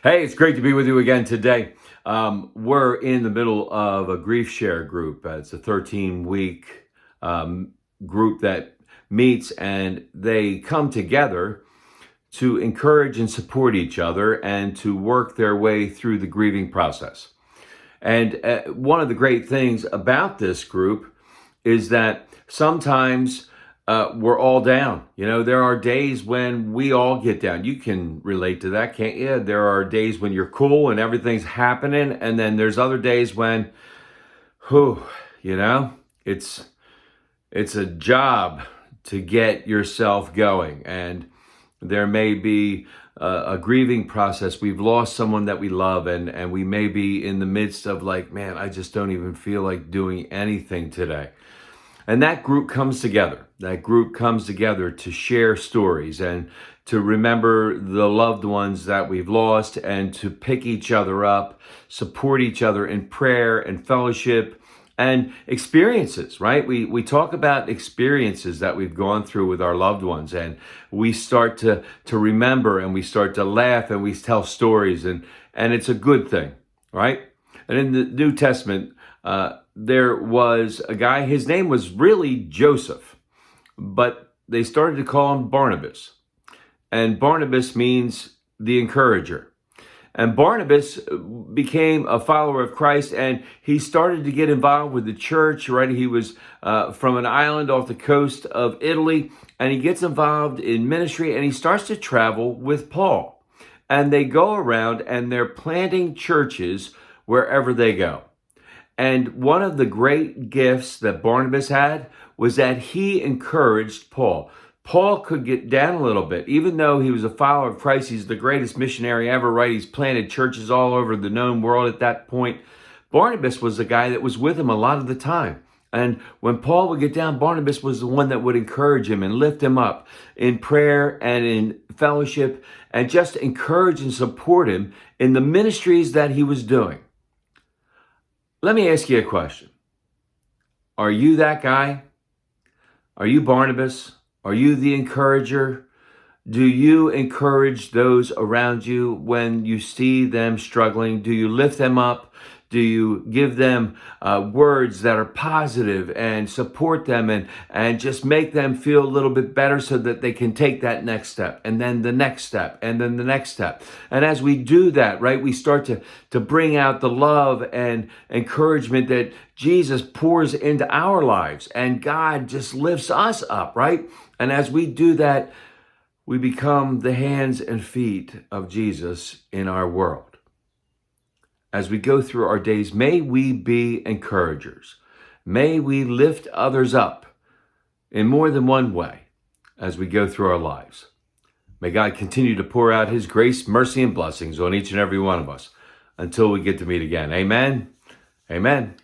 Hey, it's great to be with you again today. We're in the middle of a grief share group. It's a 13-week um, group that meets and they come together to encourage and support each other and to work their way through the grieving process. And one of the great things about this group is that sometimes we're all down. You know, there are days when we all get down. You can relate to that, can't you? There are days when you're cool and everything's happening, and then there's other days when, whew, you know, it's a job to get yourself going, and there may be a grieving process. We've lost someone that we love, and we may be in the midst of like, man, I just don't even feel like doing anything today. And that group comes together. That group comes together to share stories and to remember the loved ones that we've lost and to pick each other up, support each other in prayer and fellowship and experiences, right? We talk about experiences that we've gone through with our loved ones, and we start to remember, and we start to laugh, and we tell stories, and it's a good thing, right? And in the New Testament, there was a guy, his name was really Joseph, but they started to call him Barnabas. And Barnabas means the encourager. And Barnabas became a follower of Christ, and he started to get involved with the church, right? He was from an island off the coast of Italy, and he gets involved in ministry, and he starts to travel with Paul. And they go around, and they're planting churches wherever they go. And one of the great gifts that Barnabas had was that he encouraged Paul. Paul could get down a little bit. Even though he was a follower of Christ, he's the greatest missionary ever, right? He's planted churches all over the known world at that point. Barnabas was the guy that was with him a lot of the time. And when Paul would get down, Barnabas was the one that would encourage him and lift him up in prayer and in fellowship and just encourage and support him in the ministries that he was doing. Let me ask you a question. Are you that guy? Are you Barnabas? Are you the encourager? Do you encourage those around you when you see them struggling? Do you lift them up? Do you give them words that are positive and support them and just make them feel a little bit better so that they can take that next step, and then the next step, and then the next step? And as we do that, right, we start to bring out the love and encouragement that Jesus pours into our lives, and God just lifts us up, right? And as we do that, we become the hands and feet of Jesus in our world. As we go through our days, may we be encouragers. May we lift others up in more than one way as we go through our lives. May God continue to pour out his grace, mercy, and blessings on each and every one of us until we get to meet again. Amen. Amen.